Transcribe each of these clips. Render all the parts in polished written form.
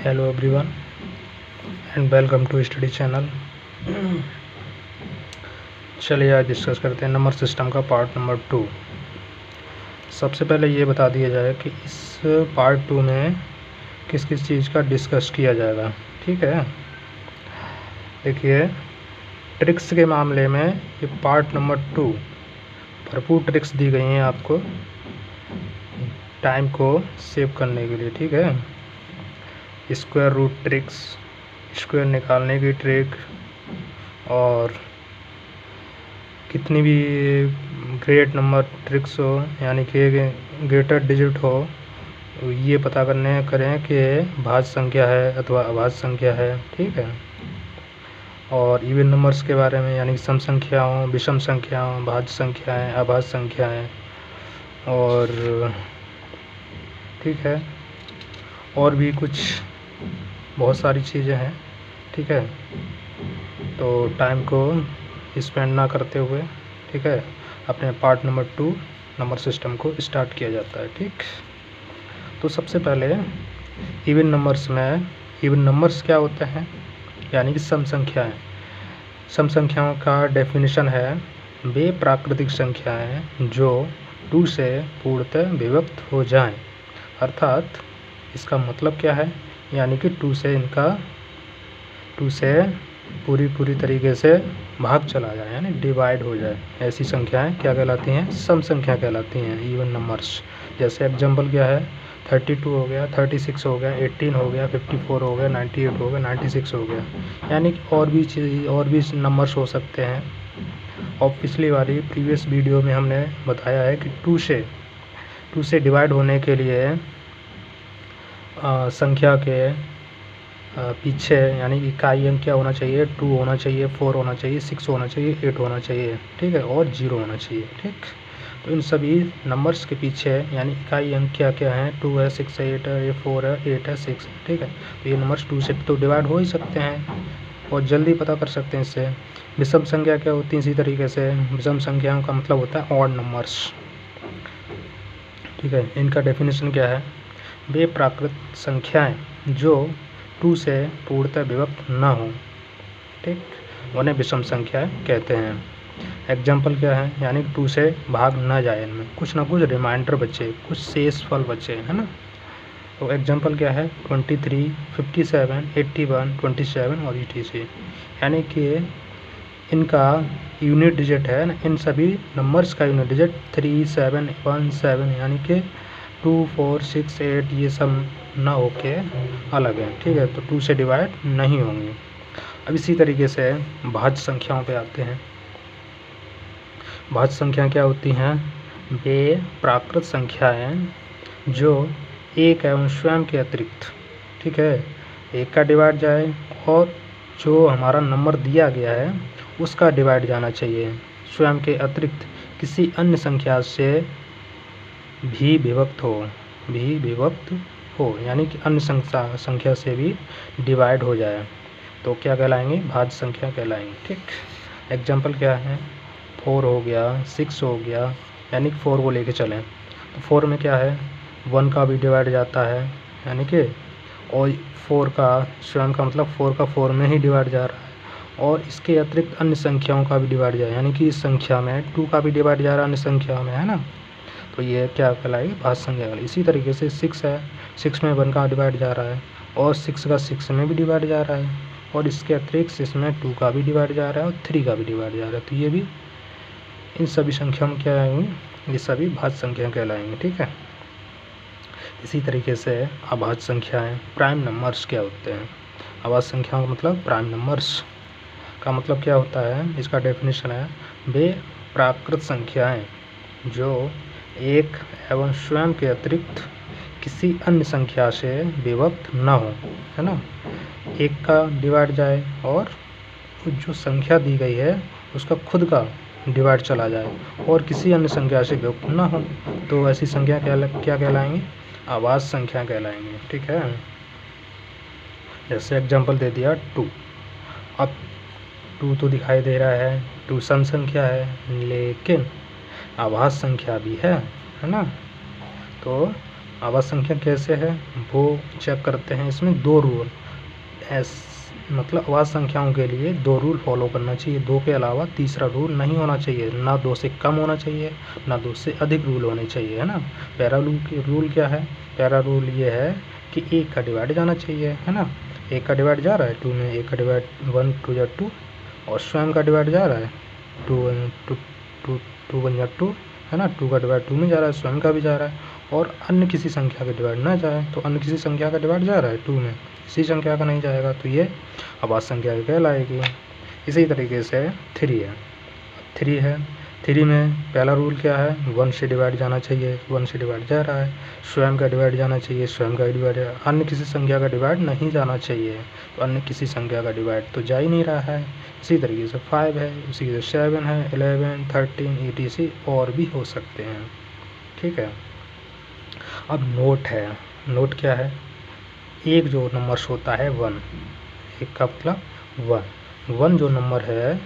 Hello everyone and welcome to study channel. चलिए आज discuss करते हैं नंबर सिस्टम का पार्ट नंबर 2। सबसे पहले ये बता दिया जाए कि इस पार्ट 2 में किस किस चीज़ का डिस्कस किया जाएगा। ठीक है, देखिए ट्रिक्स के मामले में ये पार्ट नंबर 2 भरपूर ट्रिक्स दी गई हैं आपको टाइम को सेव करने के लिए। ठीक है, स्क्वायर रूट ट्रिक्स, स्क्वायर निकालने की ट्रिक, और कितनी भी ग्रेट नंबर ट्रिक्स हो यानी कि ग्रेटर डिजिट हो, ये पता करें कि भाज्य संख्या है अथवा अभाज्य संख्या है। ठीक है, और इवन नंबर्स के बारे में यानी सम संख्याओं, विषम संख्याओं, भाज्य संख्याएँ, अभाज्य संख्याएँ, और ठीक है और भी कुछ बहुत सारी चीज़ें हैं। ठीक है, तो टाइम को स्पेंड ना करते हुए ठीक है अपने पार्ट नंबर 2 नंबर सिस्टम को स्टार्ट किया जाता है। ठीक, तो सबसे पहले इवन नंबर्स में, इवन नंबर्स क्या होते हैं यानी कि सम संख्याएँ। सम संख्याओं का डेफिनेशन है वे प्राकृतिक संख्याएँ जो 2 से पूर्णतः विभक्त हो जाएं। अर्थात इसका मतलब क्या है, यानी कि 2 से पूरी तरीके से भाग चला जाए यानी डिवाइड हो जाए, ऐसी संख्याएं क्या कहलाती हैं, सम संख्या कहलाती हैं, इवन नंबर्स। जैसे एग्जांपल क्या है, 32 हो गया, 36 हो गया, 18 हो गया, 54 हो गया, 98 हो गया, 96 हो गया, यानी कि और भी नंबर्स हो सकते हैं। और पिछली वाली प्रीवियस वीडियो में हमने बताया है कि 2 से डिवाइड होने के लिए संख्या के पीछे यानी इकाई अंक क्या होना चाहिए, 2 होना चाहिए, 4 होना चाहिए, 6 होना चाहिए, 8 होना चाहिए। ठीक है, और 0 होना चाहिए। ठीक, तो इन सभी नंबर्स के पीछे यानी इकाई अंक क्या क्या हैं, 2 है, 6 है, 8 है, 4 है, 8 है, 6 है। ठीक है, तो ये नंबर्स 2 से तो डिवाइड हो ही सकते हैं और जल्दी पता कर सकते हैं इससे। विषम संख्या क्या होती है, इसी तरीके से विषम संख्याओं का मतलब होता है ऑड नंबर्स। ठीक है, इनका डेफिनेशन क्या है, वे प्राकृत संख्याएं जो 2 से पूर्णतः विभक्त न हो, ठीक, उन्हें विषम संख्या कहते हैं। एग्जाम्पल क्या है, यानी 2 से भाग न जाए, इनमें कुछ ना कुछ रिमाइंडर बचे, कुछ शेष फल बचे, है ना। तो एग्जाम्पल क्या है, 23, 57, 81, 27 और etc, यानी कि इनका यूनिट डिजिट है ना, इन सभी नंबर्स का यूनिट डिजिट 3, 7, 1, 7 यानी कि 2, 4, 6, 8 ये सब ना होके अलग है। ठीक है, तो 2 से डिवाइड नहीं होंगे। अब इसी तरीके से भाज्य संख्याओं पे आते हैं। भाज्य संख्या क्या होती हैं, वे प्राकृत संख्याएं जो एक एवं स्वयं के अतिरिक्त, ठीक है, एक का डिवाइड जाए और जो हमारा नंबर दिया गया है उसका डिवाइड जाना चाहिए, स्वयं के अतिरिक्त किसी अन्य संख्या से भी विभक्त हो यानी कि अन्य संख्या से भी डिवाइड हो जाए, तो क्या कहलाएंगे, भाज्य संख्या कहलाएंगे। ठीक, एग्जाम्पल क्या है, 4 हो गया, 6 हो गया, यानी कि 4 को लेके चलें तो 4 में क्या है, 1 का भी डिवाइड जाता है यानी कि, और 4 का स्वयं का मतलब 4 का 4 में ही डिवाइड जा रहा है, और इसके अतिरिक्त अन्य संख्याओं का भी डिवाइड जाए यानी कि इस संख्या में 2 का भी डिवाइड जा रहा है अन्य संख्या में, है ना। तो ये क्या कहलाएगी, भाज्य संख्या कहलाएगी। इसी तरीके से 6 है, 6 में 1 का डिवाइड जा रहा है और 6 का 6 में भी डिवाइड जा रहा है, और इसके अतिरिक्त इसमें 2 का भी डिवाइड जा रहा है और 3 का भी डिवाइड जा रहा है, तो ये भी इन सभी संख्याओं में क्या आएंगी, ये सभी भाज्य संख्या कहलाएंगी। ठीक है, इसी तरीके से अभाज्य संख्याएं, प्राइम नंबर्स क्या होते हैं, अभाज्य संख्याओं का मतलब प्राइम नंबर्स का मतलब क्या होता है, इसका डेफिनेशन है वे प्राकृत संख्याएं जो एक एवं स्वयं के अतिरिक्त किसी अन्य संख्या से विभक्त न हो, है ना, एक का डिवाइड जाए और जो संख्या दी गई है उसका खुद का डिवाइड चला जाए और किसी अन्य संख्या से विभक्त न हो, तो ऐसी संख्या क्या कहलाएंगी, अभाज्य संख्या कहलाएंगी। ठीक है, जैसे एग्जांपल दे दिया 2, अब 2 तो दिखाई दे रहा है, 2 सम संख्या है लेकिन अभाज्य संख्या भी है ना, तो आवाज़ संख्या कैसे है वो चेक करते हैं। इसमें 2 रूल मतलब आवाज़ संख्याओं के लिए 2 रूल फॉलो करना चाहिए। 2 के अलावा तीसरा रूल नहीं होना चाहिए। ना 2 से कम होना चाहिए, ना 2 से अधिक रूल होने चाहिए, है ना। पहला रूल क्या है? पहला रूल ये है कि 1 का डिवाइड जाना चाहिए, है ना। 1 का डिवाइड जा रहा है 2 में, 1 का डिवाइड 1 2 जा 2, और स्वयं का डिवाइड जा रहा है 2 1 जा 2, है ना। 2 का डिवाइड 2 में जा रहा है, स्वयं का भी जा रहा है, और अन्य किसी संख्या का डिवाइड ना जाए तो अन्य किसी संख्या का डिवाइड जा रहा है 2 में, इसी संख्या का नहीं जाएगा तो ये आवाज़ संख्या कहलाएगी। इसी तरीके से 3 है। 3 है, 3 में पहला रूल क्या है? 1 से डिवाइड जाना चाहिए, 1 से डिवाइड जा रहा है। स्वयं का डिवाइड जाना चाहिए, स्वयं का डिवाइड, अन्य किसी संख्या का डिवाइड नहीं जाना चाहिए, तो अन्य किसी संख्या का डिवाइड तो जा ही नहीं रहा है। इसी तरीके से 5 है, इसी से 7 है, 11 13 etc और भी हो सकते हैं, ठीक है। अब नोट है। नोट क्या है? एक जो नंबर्स होता है 1, एक का मतलब 1 जो नंबर है,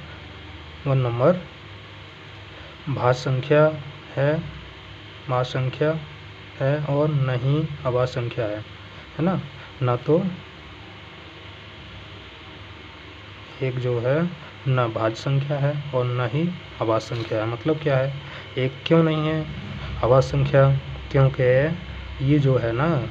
1 नंबर भाज्य संख्या है और नहीं अभाज्य संख्या है ना। ना तो एक जो है ना भाज्य संख्या है और ना ही अभाज्य संख्या है। मतलब क्या है? एक क्यों नहीं है अभाज्य संख्या? क्योंकि ये जो है ना,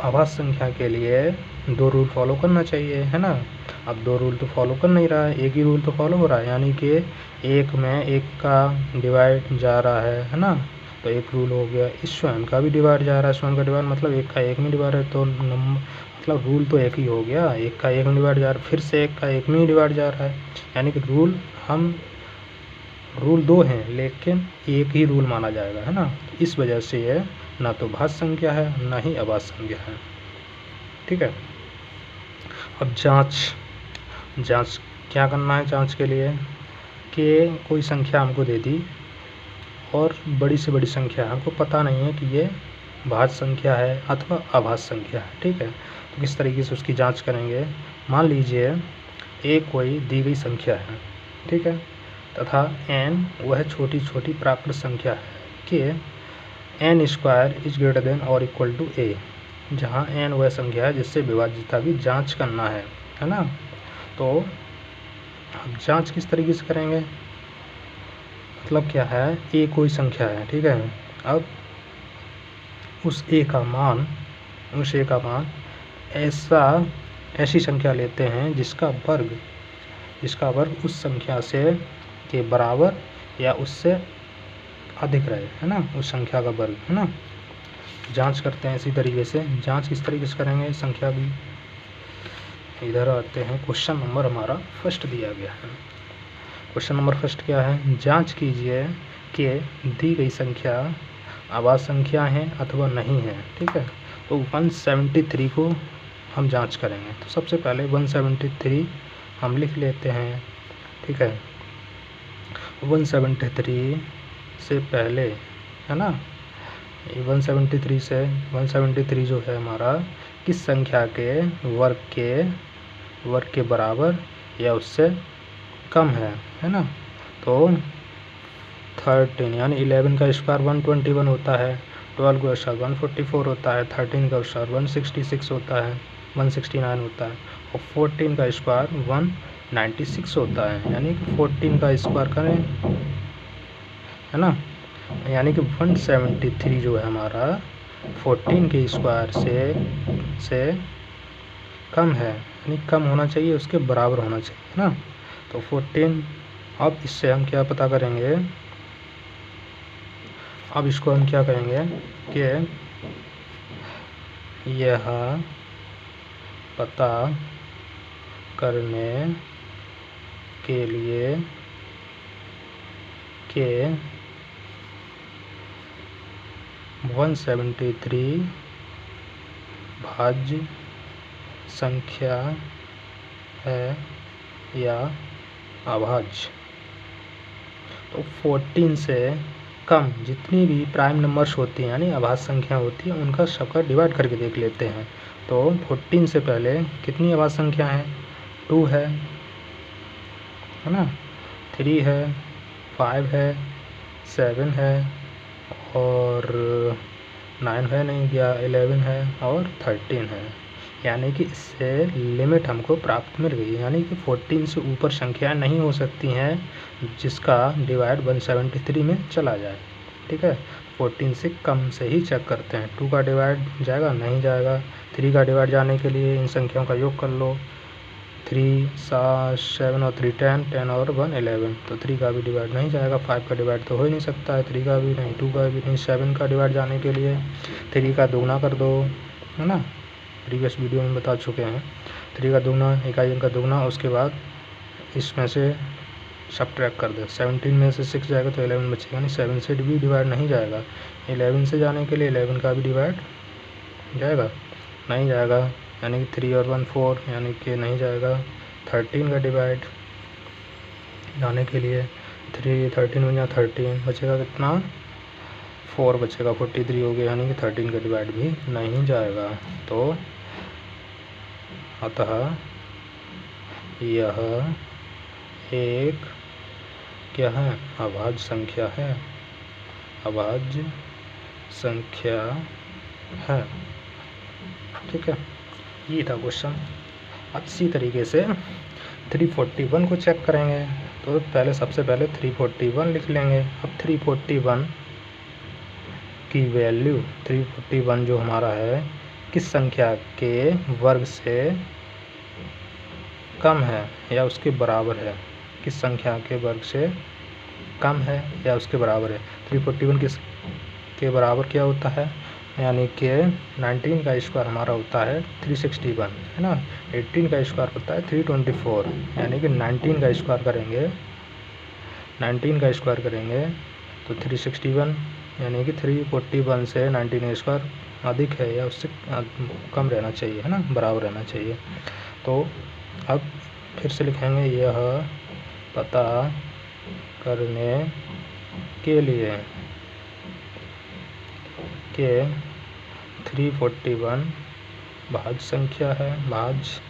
अभाज्य संख्या के लिए 2 रूल फॉलो करना चाहिए, है ना। अब 2 रूल तो फॉलो कर नहीं रहा है, एक ही रूल तो फॉलो हो रहा है, यानी कि 1 में 1 का डिवाइड जा रहा है ना। तो एक रूल हो गया। इस स्वयं का भी डिवाइड जा रहा है, स्वयं का डिवाइड मतलब 1 का 1 में डिवाइड है, तो मतलब रूल तो एक ही हो गया। 1 का 1 में डिवाइड जा रहा है, फिर से 1 का 1 में ही डिवाइड जा रहा है, यानी कि रूल 2 हैं लेकिन एक ही रूल माना जाएगा, है ना। इस वजह से ये ना तो भाज्य संख्या है ना ही अभाज्य संख्या है, ठीक है। अब जांच क्या करना है? जांच के लिए कि कोई संख्या हमको दे दी और बड़ी से बड़ी संख्या, हमको पता नहीं है कि ये भाज्य संख्या है अथवा अभाज्य संख्या है, ठीक है। तो किस तरीके से उसकी जांच करेंगे? मान लीजिए एक कोई दी गई संख्या है, ठीक है, तथा n वह छोटी छोटी प्राकृत संख्या है कि n square is greater than और इक्वल टू a, जहाँ n वह संख्या है जिससे विभाज्यता की जांच करना है ना। तो अब जांच किस तरीके से करेंगे? मतलब क्या है? a कोई संख्या है, ठीक है। अब उस a का मान ऐसी संख्या लेते हैं जिसका वर्ग उस संख्या से के बराबर या उससे अधिक रहे, है ना, उस संख्या का वर्ग, है ना। जांच करते हैं इसी तरीके से। जांच किस तरीके से करेंगे संख्या की? इधर आते हैं, क्वेश्चन नंबर हमारा फर्स्ट दिया गया है। क्वेश्चन नंबर फर्स्ट क्या है? जांच कीजिए कि दी गई संख्या अभाज्य संख्या है अथवा नहीं है, ठीक है। तो 173 को हम जांच करेंगे। तो सबसे पहले 173 हम लिख लेते हैं, ठीक है। 173 से पहले, है ना, 173 जो है हमारा किस संख्या के वर्ग के बराबर या उससे कम है ना। तो 13 यानी 11 का स्क्वायर 121 होता है, 12 का स्क्वायर 144 होता है, 13 का स्क्वायर 166 होता है, 169 होता है, और 14 का स्क्वायर 196 होता है। यानी कि 14 का स्क्वायर करें, है ना, यानी कि 173 जो है हमारा 14 के स्क्वायर से कम है, यानी कम होना चाहिए, उसके बराबर होना चाहिए, है ना। तो 14, अब इससे हम क्या पता करेंगे? अब इसको हम क्या करेंगे कि यह पता करने के लिए कि 173 भाज्य संख्या है या अभाज्य। तो 14 से कम जितनी भी प्राइम नंबर्स होती हैं यानी अभाज्य संख्या होती है उनका सबका डिवाइड करके देख लेते हैं। तो 14 से पहले कितनी अभाज्य संख्या है? 2 है ना, 3 है, 5 है, 7 है और 9 है नहीं, या 11 है और 13 है, यानी कि इससे लिमिट हमको प्राप्त मिल गई। यानी कि 14 से ऊपर संख्याएं नहीं हो सकती हैं जिसका डिवाइड 173 में चला जाए। ठीक है, 14 से कम से ही चेक करते हैं। 2 का डिवाइड जाएगा, नहीं जाएगा। 3 का डिवाइड जाने के लिए इन संख्याओं का योग कर लो। 3 7 और 3 10, 10 और 1 11, तो 3 का भी डिवाइड नहीं जाएगा। 5 का डिवाइड तो हो ही नहीं सकता है, 3 का भी नहीं, 2 का भी नहीं। 7 का डिवाइड जाने के लिए 3 का दुगना कर दो, है ना, प्रीवियस वीडियो में बता चुके हैं। 3 का दुगना, इकाई अंक का दुगना, उसके बाद इसमें से सब्ट्रैक्ट कर दे। 17 में से 6 जाएगा तो 11 बचेगा नहीं। 7 से भी डिवाइड नहीं जाएगा। 11 से जाने के लिए 11 का भी डिवाइड जाएगा, नहीं जाएगा, यानी कि 3 और 1 4, यानी कि नहीं जाएगा। 13 का डिवाइड जाने के लिए 13 में 13 बचेगा, कितना 4 बचेगा, 43 हो गया, यानी कि 13 का डिवाइड भी नहीं जाएगा। तो अतः यह एक क्या है, अभाज्य संख्या है, अभाज्य संख्या है। ठीक है, ये था क्वेश्चन। अब इसी तरीके से 341 को चेक करेंगे। तो पहले सबसे पहले 341 लिख लेंगे। अब 341 की वैल्यू, 341 जो हमारा है, किस संख्या के वर्ग से कम है या उसके बराबर है, किस संख्या के वर्ग से कम है या उसके बराबर है। 341 किस के बराबर क्या होता है, यानी कि 19 का स्क्वायर हमारा होता है 361, है ना। 18 का स्क्वायर होता है 324, यानी कि 19 का स्क्वायर करेंगे, 19 का स्क्वायर करेंगे तो 361, यानी कि 341 से 19 का स्क्वायर अधिक है या उससे कम रहना चाहिए, है ना, बराबर रहना चाहिए। तो अब फिर से लिखेंगे, यह पता करने के लिए कि 341 भाज्य संख्या है, भाज्य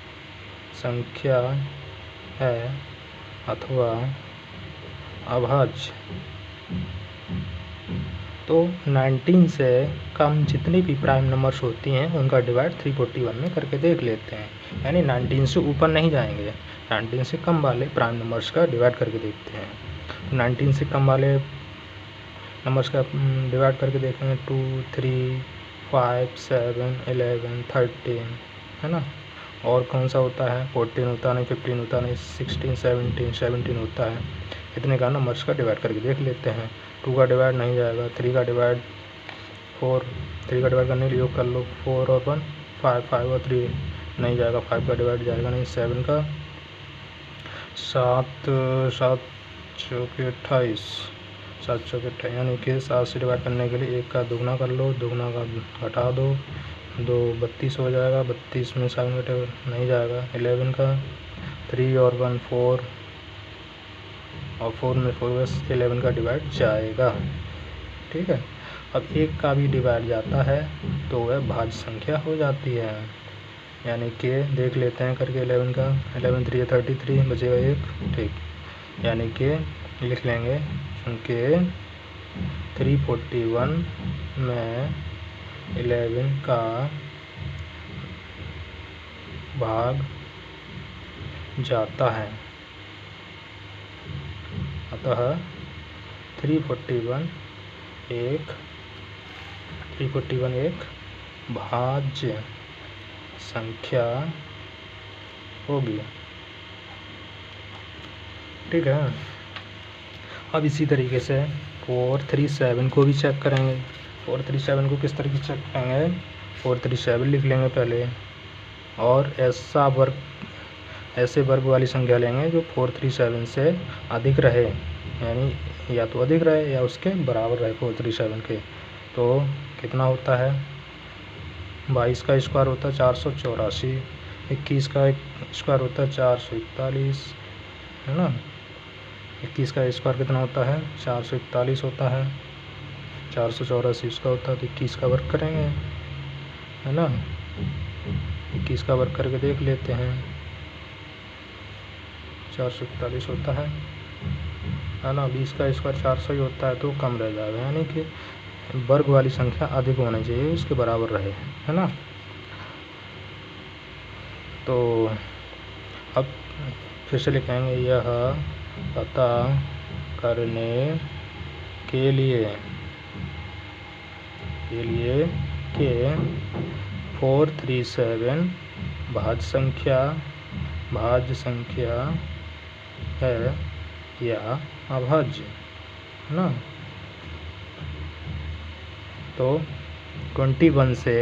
संख्या है अथवा अभाज्य। तो 19 से कम जितनी भी प्राइम नंबर्स होती हैं उनका डिवाइड 341 में करके देख लेते हैं। यानी 19 से ऊपर नहीं जाएंगे, 19 से कम वाले प्राइम नंबर्स का डिवाइड करके देखते हैं। तो 19 से कम वाले नंबर्स का डिवाइड करके देखेंगे, 2 3 5 7 11 13, है ना। और कौन सा होता है, 14 होता नहीं, 15 होता नहीं, 16 17 होता है। इतने का नंबर्स का डिवाइड करके देख लेते हैं। 2 का डिवाइड नहीं जाएगा, 3 का डिवाइड 4, 3 का डिवाइड करने के लिए योग कर लो, 4 और 1 5, 5 और 3 नहीं जाएगा, 5 का डिवाइड जाएगा नहीं। 7 का 7 7 चौके 28, 7 चौके 28, यानी कि 7 से डिवाइड करने के लिए 1 का दुगना कर लो, दुगना का घटा दो, 2 32 हो जाएगा, 32 में 7 का डिवाइड नहीं जाएगा। 11 का 3 और 1 4, और 4 में 4 बस 11 का डिवाइड जाएगा। ठीक है, अब 1 का भी डिवाइड जाता है तो वह भाज्य संख्या हो जाती है। यानी कि देख लेते हैं करके 11 का, 11 3 33 बचेगा 1, ठीक, यानी कि लिख लेंगे, क्योंकि 341 में 11 का भाग जाता है, अतः 341 एक भाज्य संख्या होगी। ठीक है, अब इसी तरीके से 437 को भी चेक करेंगे। 437 को किस तरीके से चेक करेंगे, 437 लिख लेंगे पहले, और ऐसे वर्ग वाली संख्या लेंगे जो 437 से अधिक रहे, यानी या तो अधिक रहे या उसके बराबर रहे 437 के। तो कितना होता है, 22 का स्क्वायर होता है 484, 21 का स्क्वायर होता है 441, है ना। 21 का स्क्वायर कितना होता है, 441 होता है, 484 इसका होता है, तो 21 का वर्ग करेंगे, है ना। 21 का वर्ग करके देख लेते हैं, 441 होता है ना। 20 का स्क्वायर 400 ही होता है, तो कम रह जाएगा, यानी कि वर्ग वाली संख्या अधिक होनी चाहिए, उसके बराबर रहे, है ना। तो अब फिर से लिखेंगे, यह पता करने के लिए कि 437 भाज्य संख्या है या अभाज्य, है ना। तो 21 से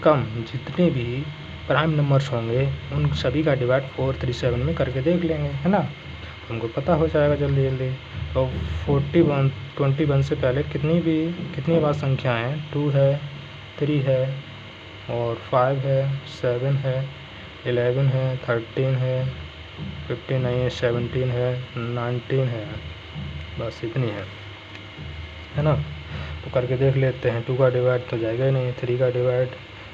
कम जितने भी प्राइम नंबर्स होंगे उन सभी का डिवाइड 437 में करके देख लेंगे, है ना। हमको पता हो जाएगा जल्दी जल्दी। तो 21 से पहले कितनी बार संख्या है, 2 है, 3 है और 5 है, 7 है, 11 है, 13 है, 15 नहीं है, 17 है, 19 है, बस इतनी है ना। तो करके देख लेते हैं। 2 का डिवाइड तो जाएगा ही नहीं, 3 का डिवाइड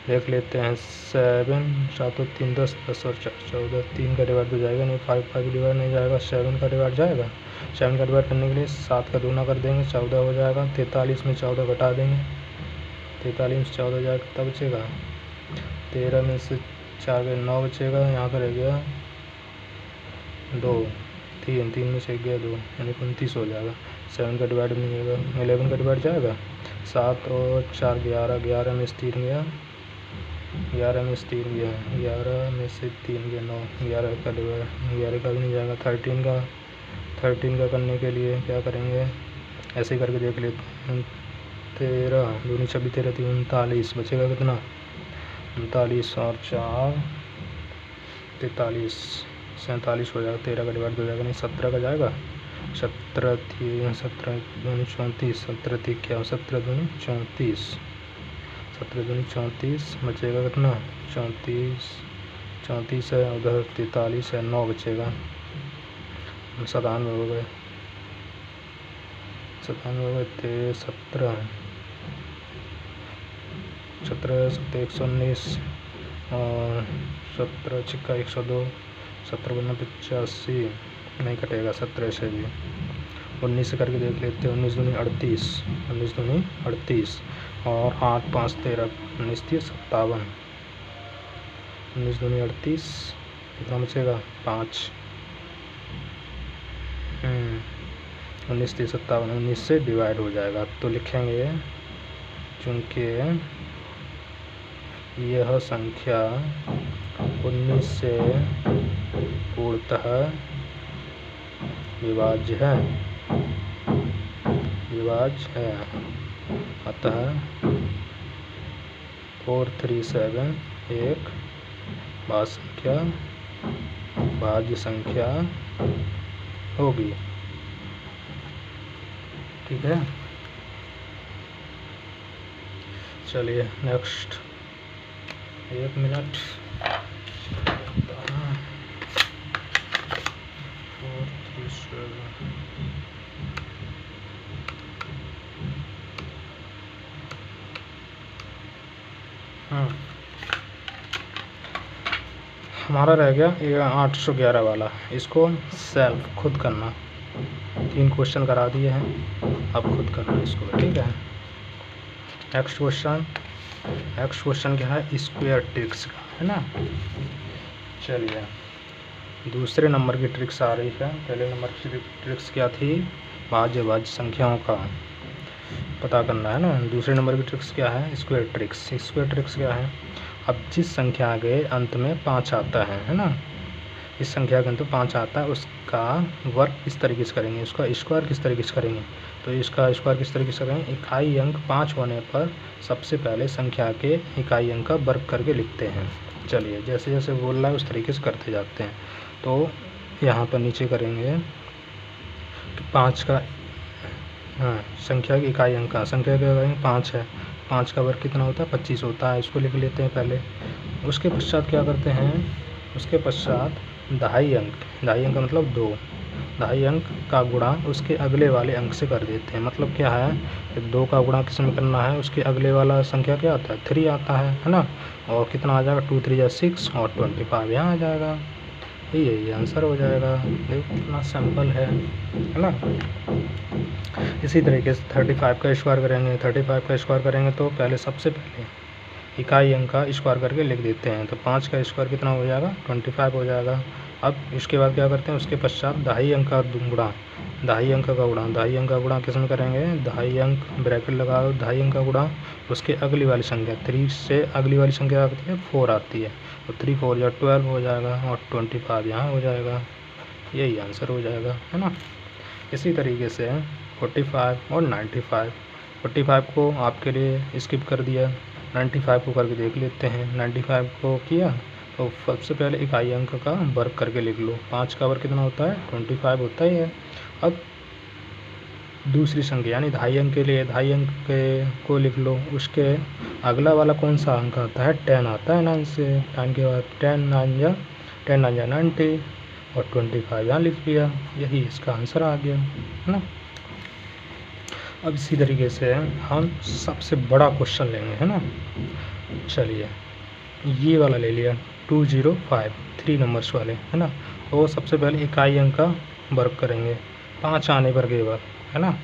देख लेते हैं। 7 7 और 3 10 10 और 14, 3 का डिवाइड तो जाएगा नहीं, 5 का डिवाइड नहीं जाएगा, 7 का डिवाइड जाएगा। 7 का डिवाइड करने के लिए 7 का दूना कर देंगे, 14 हो जाएगा। 43 में 14 घटा देंगे, 43 में 14 जाएगा, तब बचेगा 13 में से 4 गए 9 बचेगा। यहाँ पर रह गया 2, 3 में से गया 2, यानी 29 हो जाएगा। 7 का डिवाइड नहीं होगा, 11 का डिवाइड जाएगा। 7 और 4 11, 11 में से 3 गया, 11 में से 3 गया, 11 में से 3 गया 9, 11 का डिवाइड 11 का भी नहीं जाएगा। 13 का करने के लिए क्या करेंगे, ऐसे ही करके देख लेते हैं। 13 दूनी 26, 13 3 39, बचेगा कितना, 39 और 4 43, 47 हो जाएगा। 13 का डिवाइड हो जाएगा नहीं, 17 का जाएगा। 17 3 17 दूनी 34, 17 3 क्या, 17 दूनी 34, 17 दूनी 34, बचेगा कितना, 34 है, उधर 43 है, 9 बचेगा। 97 हो गए, 17 17 119 और 17 छिक्का 102, 17 बना 85, नहीं कटेगा 17 से भी। 19 से करके देख लेते हैं। 19 दूनी 38, 19 दूनी 38 और 8 5 13, 19 30 57, 19 दूनी 38, कितना बचेगा 5, 19 30 57, 19 से डिवाइड हो जाएगा। तो लिखेंगे, चूँकि यह संख्या 19 से पूर्णतः विभाज्य है, अतः 437 एक भाज्य संख्या होगी। ठीक है, चलिए नेक्स्ट। 1 मिनट। 437 हमारा रह गया ये 811 वाला। इसको सेल्फ खुद करना, 3 क्वेश्चन करा दिए हैं, अब खुद करना इसको, ठीक है। नेक्स्ट क्वेश्चन क्या है, स्क्वायर ट्रिक्स का, है ना। चलिए दूसरे नंबर की ट्रिक्स आ रही है। पहले नंबर की ट्रिक्स क्या थी, भाज्य संख्याओं का पता करना, है ना। दूसरे नंबर की ट्रिक्स क्या है, स्क्वायर ट्रिक्स। स्क्वायर ट्रिक्स क्या है, अब जिस संख्या के अंत में 5 आता है ना, इस संख्या के अंत में 5 आता है, उसका वर्ग किस तरीके से करेंगे, उसका स्क्वायर किस तरीके से करेंगे। तो इसका स्क्वायर किस तरीके से करेंगे, इकाई अंक 5 होने पर सबसे पहले संख्या के इकाई अंक का वर्ग करके लिखते हैं। चलिए जैसे जैसे बोल रहा है उस तरीके से करते जाते हैं। तो यहाँ पर नीचे करेंगे कि 5 का संख्या के इकाई अंक का, संख्या के इकाई अंक 5 है, 5 का वर्ग कितना होता है, 25 होता है। इसको लिख लेते हैं पहले। उसके पश्चात क्या करते हैं, उसके पश्चात दहाई अंक का मतलब 2, दहाई अंक का गुणा उसके अगले वाले अंक से कर देते हैं। मतलब क्या है, 2 का गुणा किस में करना है, उसके अगले वाला संख्या क्या आता है, 3 आता है ना। और कितना आ जाएगा, 2 3 6 और 25 यहाँ आ जाएगा। यही आंसर हो जाएगा। देखो कितना सिंपल है ना। इसी तरीके से 35 का स्क्वायर करेंगे। 35 का स्क्वायर करेंगे तो पहले सबसे पहले इकाई अंक का स्क्वायर करके लिख देते हैं। तो 5 का स्क्वायर कितना हो जाएगा, 25 हो जाएगा। अब इसके बाद क्या करते हैं, उसके पश्चात दहाई अंक का गुणा, दहाई अंक का गुणा, दहाई अंक का गुणा किस में करेंगे, दहाई अंक ब्रैकेट लगाओ, दहाई अंक का गुणा उसके अगली वाली संख्या 3 से अगली वाली संख्या आती है 4 आती है, तो 3 4 या 12 हो जाएगा और 25 यहाँ हो जाएगा। यही आंसर हो जाएगा, है ना। इसी तरीके से 45 और 95, 45 को आपके लिए स्किप कर दिया, 95 को करके देख लेते हैं। 95 को किया तो सबसे पहले इकाई अंक का वर्ग करके लिख लो। 5 का वर्ग कितना होता है, 25 होता ही है। अब दूसरी संख्या यानी दहाई अंक के लिए दहाई अंक को लिख लो, उसके अगला वाला कौन सा अंक आता है, 10 आता है 9 से, 10 के बाद 10 9 जा 90 और 25 यहाँ लिख लिया। यही इसका आंसर आ गया, है ना। अब इसी तरीके से हम सबसे बड़ा क्वेश्चन लेंगे, है ना। चलिए ये वाला ले लिया 205, 3 नंबर्स वाले, है ना। तो सबसे पहले इकाई अंक का वर्ग करेंगे 5 आने पर के बाद, है ना।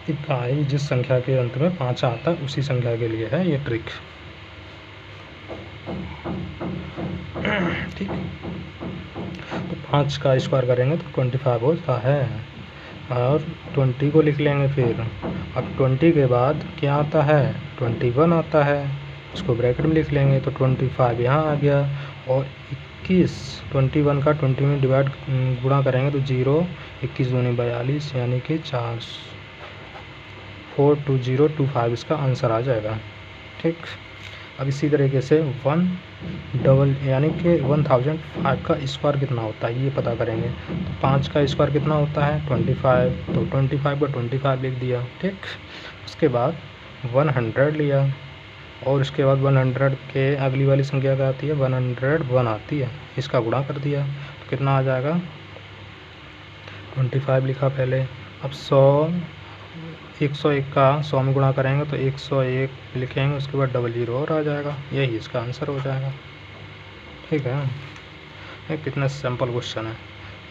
इकाई जिस संख्या के अंत में 5 आता है उसी संख्या के लिए है ये ट्रिक, ठीक। तो 5 का स्क्वायर करेंगे तो 25 होता है और 20 को लिख लेंगे फिर। अब 20 के बाद क्या आता है, 21 आता है, इसको ब्रैकेट में लिख लेंगे तो 25 यहाँ आ गया। और 21 का 20 में डिवाइड गुणा करेंगे तो 0, 21 दूनी 42 यानी कि 42025 इसका आंसर आ जाएगा, ठीक। अब इसी तरीके से 1 यानी कि 1005 का स्क्वायर कितना होता है ये पता करेंगे। तो 5 का स्क्वायर कितना होता है 25, तो 25 का 25 लिख दिया, ठीक। उसके बाद 100 लिया और उसके बाद 100 के अगली वाली संख्या क्या आती है, 101 आती है, इसका गुणा कर दिया तो कितना आ जाएगा, 25 लिखा पहले। अब 101 का 100 में गुणा करेंगे तो 101 लिखेंगे, उसके बाद 00 और आ जाएगा। यही इसका आंसर हो जाएगा, ठीक है। ये कितना सिंपल क्वेश्चन है,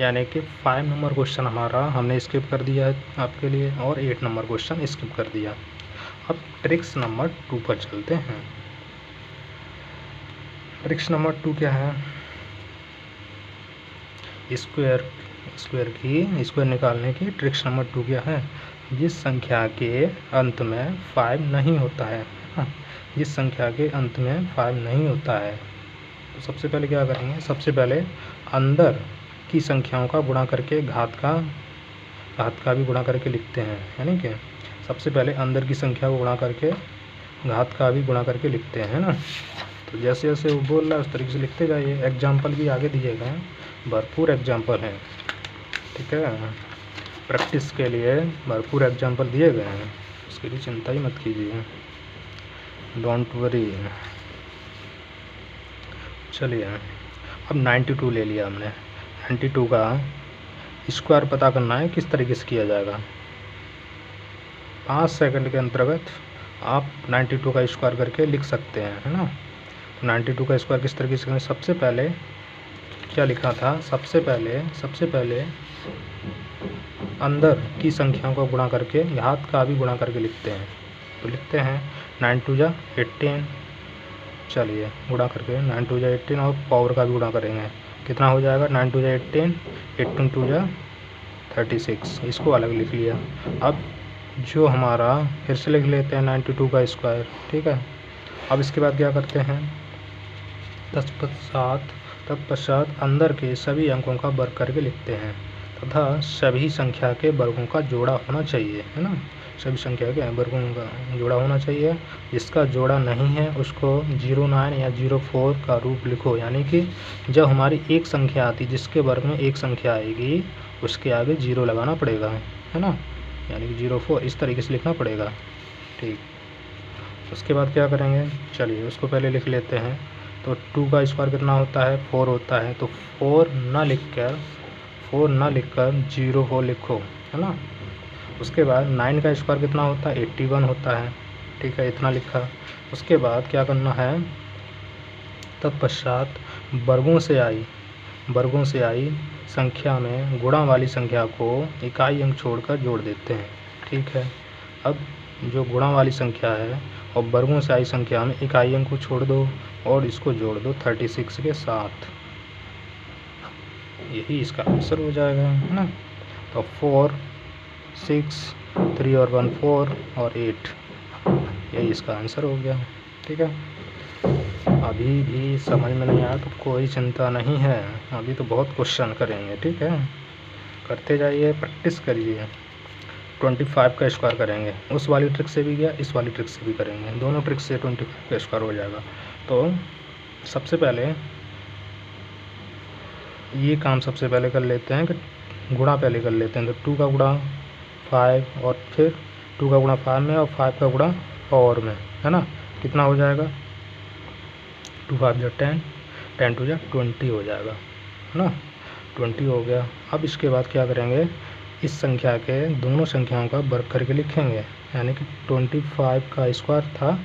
यानी कि 5 नंबर क्वेश्चन हमारा हमने स्किप कर दिया है आपके लिए और 8 नंबर क्वेश्चन स्किप कर दिया। अब ट्रिक्स नंबर 2 पर चलते हैं। ट्रिक्स नंबर 2 क्या है, स्क्वायर निकालने की ट्रिक्स नंबर 2 क्या है, जिस संख्या के अंत में 5 नहीं होता है, जिस संख्या के अंत में 5 नहीं होता है, तो सबसे पहले क्या करेंगे, सबसे पहले अंदर की संख्याओं का गुणा करके घात का भी गुणा करके लिखते हैं, यानी कि सबसे पहले अंदर की संख्या को गुणा करके घात का भी गुणा करके लिखते हैं ना। तो जैसे जैसे वो बोल रहा है उस तरीके से लिखते जाइए। एग्जाम्पल भी आगे दिए गए हैं, भरपूर एग्जाम्पल हैं, ठीक है। प्रैक्टिस के लिए भरपूर एग्जाम्पल दिए गए हैं, उसके लिए चिंता ही मत कीजिए, डोंट वरी। चलिए अब 92 ले लिया हमने। 92 का स्क्वायर पता करना है, किस तरीके से किया जाएगा। 5 सेकंड के अंतर्गत आप 92 का स्क्वायर करके लिख सकते हैं, है ना। तो 92 का स्क्वायर किस तरीके से करें, सबसे पहले क्या लिखा था, सबसे पहले अंदर की संख्याओं को गुणा करके घात का भी गुणा करके लिखते हैं। तो लिखते हैं 9 2 जा 18, चलिए गुणा करके 9 2 जा 18 और पावर का भी गुणा करेंगे, कितना हो जाएगा 9 2 जा 18, 18 2 जा 36, इसको अलग लिख लिया। अब जो हमारा फिर से लिख लेते हैं 92 का स्क्वायर, ठीक है। अब इसके बाद क्या करते हैं, तत्पश्चात अंदर के सभी अंकों का वर्ग करके लिखते हैं तथा सभी संख्या के वर्गों का जोड़ा होना चाहिए, है ना। सभी संख्या के वर्गों का जोड़ा होना चाहिए, जिसका जोड़ा नहीं है उसको 09 या 04 का रूप लिखो, यानी कि जब हमारी एक संख्या आती जिसके वर्ग में एक संख्या आएगी उसके आगे 0 लगाना पड़ेगा, है ना, यानी कि 04 इस तरीके से लिखना पड़ेगा, ठीक। उसके बाद क्या करेंगे, चलिए उसको पहले लिख लेते हैं। तो 2 का स्क्वायर कितना होता है 4 होता है, तो 4 ना लिखकर 04 लिखो, है ना। उसके बाद 9 का स्क्वायर कितना होता है 81 होता है, ठीक है, इतना लिखा। उसके बाद क्या करना है, तत्पश्चात वर्गों से आई वर्गों से आई संख्या में गुणा वाली संख्या को इकाई अंक छोड़कर जोड़ देते हैं। ठीक है, अब जो गुणा वाली संख्या है और वर्गों से आई संख्या में इकाई अंक को छोड़ दो और इसको जोड़ दो 36 के साथ, यही इसका आंसर हो जाएगा, है ना। तो 4, 6, 3 और 1 4 और 8, यही इसका आंसर हो गया। ठीक है, अभी भी समझ में नहीं आया तो कोई चिंता नहीं है, अभी तो बहुत क्वेश्चन करेंगे। ठीक है, करते जाइए, प्रैक्टिस करिए। 25 का स्क्वायर करेंगे, उस वाली ट्रिक से भी गया, इस वाली ट्रिक से भी करेंगे, दोनों ट्रिक से 25 का स्क्वायर हो जाएगा। तो सबसे पहले ये काम सबसे पहले कर लेते हैं कि गुणा पहले कर लेते हैं। तो 2 का गुणा 5 और फिर 2 का गुणा 5 में और 5 का गुणा पावर में, है ना। कितना हो जाएगा, 2 5 जा 10, 10 2 जा 20 हो जाएगा, है ना। 20 हो गया। अब इसके बाद क्या करेंगे, इस संख्या के दोनों संख्याओं का वर्ग करके लिखेंगे, यानी कि 25 का स्क्वायर था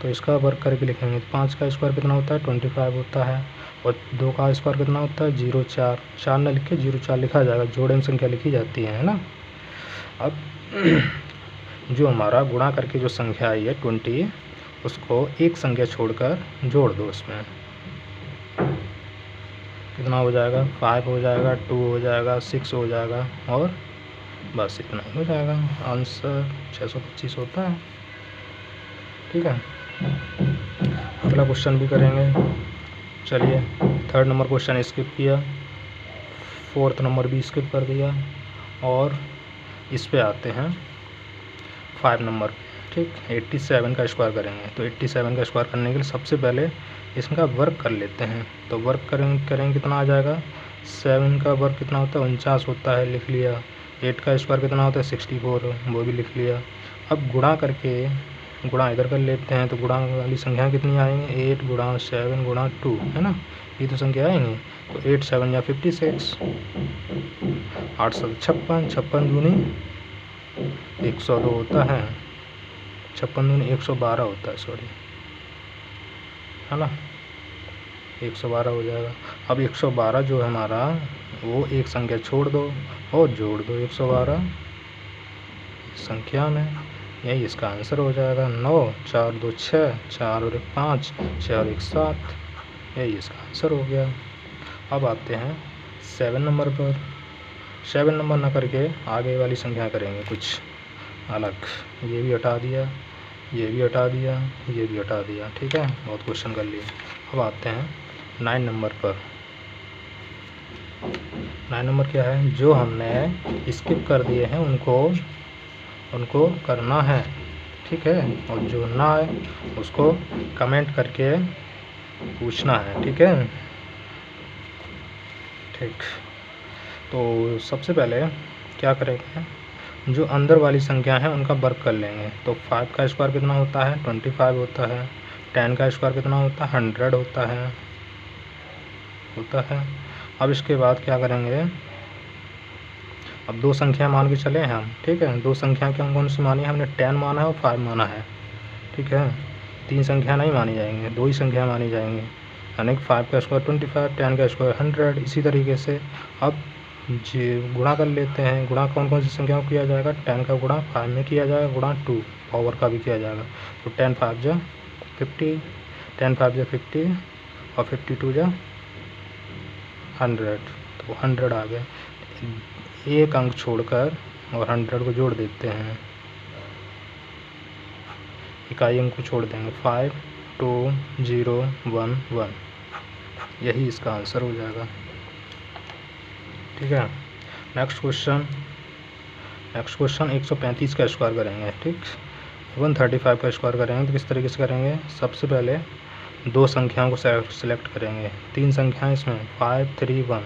तो इसका वर्ग करके लिखेंगे। 5 का स्क्वायर कितना होता है, 25 होता है, और 2 का स्क्वायर कितना होता है, 0 4, 4 न लिख के 0 4 लिखा जाएगा, जोड़े में संख्या लिखी जाती है ना। अब जो हमारा गुणा करके जो संख्या आई है 20, उसको एक संख्या छोड़कर जोड़ दो, उसमें कितना हो जाएगा, 5 हो जाएगा, 2 हो जाएगा, 6 हो जाएगा, और बस इतना ही हो जाएगा। आंसर 625 होता है। ठीक है, अगला क्वेश्चन भी करेंगे। चलिए, 3rd नंबर क्वेश्चन स्किप किया, 4th नंबर भी स्किप कर दिया, और इस पे आते हैं 5 नंबर। ठीक, 87 का स्क्वायर करेंगे। तो 87 का स्क्वायर करने के लिए सबसे पहले इसका वर्ग कर लेते हैं। तो वर्ग करेंगे कितना आ जाएगा, 7 का वर्ग कितना होता है, 49 होता है, लिख लिया। 8 का स्क्वायर कितना होता है, 64, वो भी लिख लिया। अब गुणा करके, गुणा इधर कर लेते हैं, तो गुणा वाली संख्या कितनी आएंगी, 8 गुणा 7 गुणा 2, है ना, ये तो संख्या आएंगी। तो 8 7 या 56, 8 7 56, 56 दूनी 102 होता है, 56 दूनी 112 होता है, सॉरी, है ना, 112 हो जाएगा। अब 112 जो है हमारा, वो एक संख्या छोड़ दो और जोड़ दो 112 संख्या में, यही इसका आंसर हो जाएगा। 9 4 2 6, 4 और 1 5, 6 और 1 7, यही इसका आंसर हो गया। अब आते हैं 7 नंबर पर। 7 नंबर ना करके आगे वाली संख्या करेंगे कुछ अलग, ये भी हटा दिया, ये भी हटा दिया, ये भी हटा दिया। ठीक है, बहुत क्वेश्चन कर लिए। अब आते हैं 9 नंबर पर। 9 नंबर क्या है, जो हमने स्किप कर दिए हैं उनको करना है। ठीक है, और जो ना है उसको कमेंट करके पूछना है। ठीक है, ठीक। तो सबसे पहले क्या करेंगे, जो अंदर वाली संख्या है उनका वर्ग कर लेंगे। तो 5 का स्क्वायर कितना होता है, 25 होता है। 10 का स्क्वायर कितना होता है, 100 होता है। अब इसके बाद क्या करेंगे, अब 2 संख्या मान के चले हैं हम। ठीक है, 2 संख्या की हम कौन सी मानी है, हमने 10 माना है और 5 माना है। ठीक है, 3 संख्या नहीं मानी जाएंगे, 2 ही संख्या मानी जाएंगी, यानी कि 5 का स्क्वायर 25, 10 का स्क्वायर 100। इसी तरीके से अब जी गुणा कर लेते हैं। गुणा कौन कौन सी संख्या को किया जाएगा, 10 का गुणा 5 में किया जाएगा, गुणा 2 पावर का भी किया जाएगा। तो 10 5 जा 50, 10 5 जा 50 और 52 जा 100, तो 100 आ गया। एक अंक छोड़कर और 100 को जोड़ देते हैं, इकाई अंक को छोड़ देंगे, 5 2 0 1 1, यही इसका आंसर हो जाएगा। ठीक है, नेक्स्ट क्वेश्चन 135 का स्क्वायर करेंगे। ठीक, 135 का स्क्वायर करेंगे। तो किस तरीके से करेंगे, सबसे पहले 2 संख्याओं को सेलेक्ट करेंगे। 3 संख्याएं इसमें 5 3 1,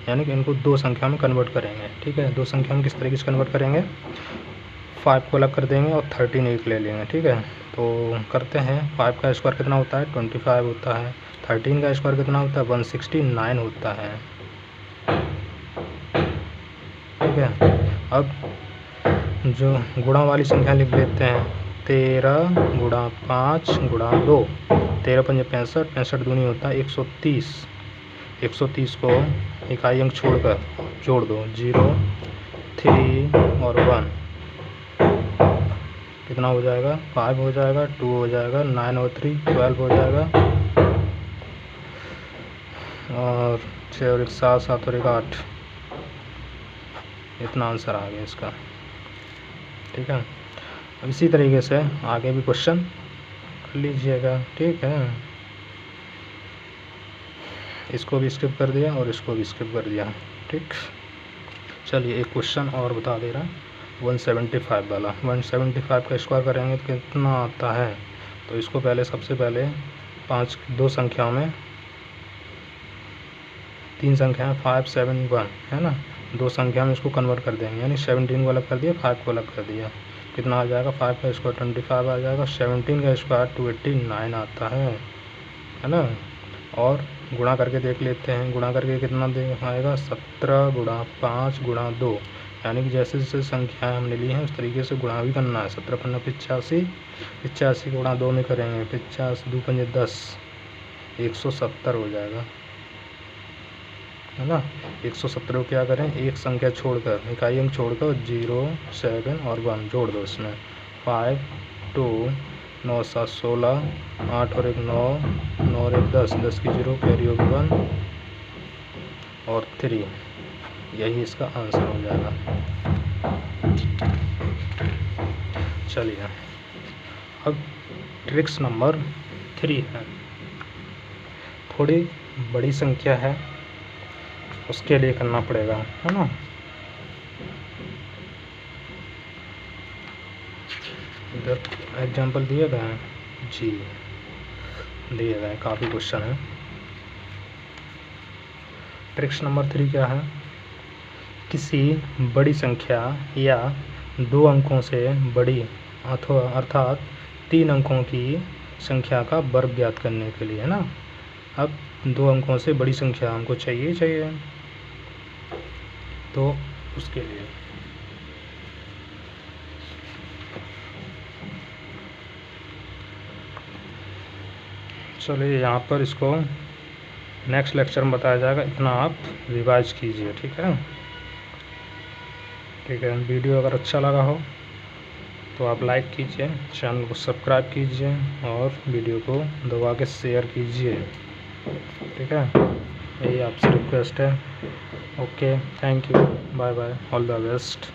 यानी कि इनको 2 संख्या में कन्वर्ट करेंगे। ठीक है, 2 संख्या में किस तरीके से कन्वर्ट करेंगे, 5 को अलग कर देंगे और 13 एक ले लेंगे। ठीक है, तो करते हैं। 5 का स्क्वायर कितना होता है, 25 होता है। 13 का स्क्वायर कितना होता है, 169 होता है। ठीक है, अब जो गुणा वाली संख्या लिख लेते हैं, 13 गुणा 5 गुणा 2, 13 5 65, 65 दूनी होता है 130, 130 को इकाई अंक छोड़कर जोड़ दो, 0, 3 और 1 कितना हो जाएगा, 5 हो जाएगा, 2 हो जाएगा, 9 और 3 12 हो जाएगा, और 6 और 1 7, 7 और 1 8, इतना आंसर आ गया इसका। ठीक है, अब इसी तरीके से आगे भी क्वेश्चन कर लीजिएगा। ठीक है, इसको भी स्किप कर दिया और इसको भी स्किप कर दिया। ठीक, चलिए एक क्वेश्चन और बता दे रहा, 175 वाला। 175 का स्क्वायर करेंगे तो कितना आता है, तो इसको पहले सबसे पहले 2 संख्याओं में 3 संख्याएं 5, 7, 1 है ना, 2 संख्या में इसको कन्वर्ट कर देंगे, यानी 17 को अलग कर दिया, 5 को अलग कर दिया, कितना आ जाएगा, 5 का स्क्वायर 25 आ जाएगा, 17 का स्क्वायर 289 आता है ना। और गुणा करके देख लेते हैं, गुणा करके कितना आएगा, 17 गुणा 5 गुणा 2, यानी कि जैसे जैसे संख्याएं हमने ली हैं उस तरीके से गुणा भी करना है। 17 पन्ना 85, 85 गुणा 2 में करेंगे, 50 2 पंजे 10, 170 हो जाएगा, है ना। 170 को क्या करें, एक संख्या छोड़कर, इकाई अंक छोड़कर 0, 7 और 1 जोड़ दो इसमें, 5, 2, 9 7 16, 8 और 1 9, 9 और 1 10, 10 की 0 कैरी होगी 1 और 3, यही इसका आंसर हो जाएगा। चलिए अब ट्रिक्स नंबर 3 है, थोड़ी बड़ी संख्या है उसके लिए करना पड़ेगा, है ना। इधर एग्जाम्पल दिए गए हैं जी, दिए गए काफ़ी क्वेश्चन है। ट्रिक्स नंबर 3 क्या है, किसी बड़ी संख्या या 2 अंकों से बड़ी अथवा अर्थात 3 अंकों की संख्या का वर्ग ज्ञात करने के लिए, है ना। अब 2 अंकों से बड़ी संख्या हमको चाहिए, तो उसके लिए चलिए यहाँ पर इसको नेक्स्ट लेक्चर में बताया जाएगा, इतना आप रिवाइज कीजिए। ठीक है, ठीक है। वीडियो अगर अच्छा लगा हो तो आप लाइक कीजिए, चैनल को सब्सक्राइब कीजिए और वीडियो को दबा के शेयर कीजिए। ठीक है, यही आपसे रिक्वेस्ट है। Okay, thank you, bye bye, all the best.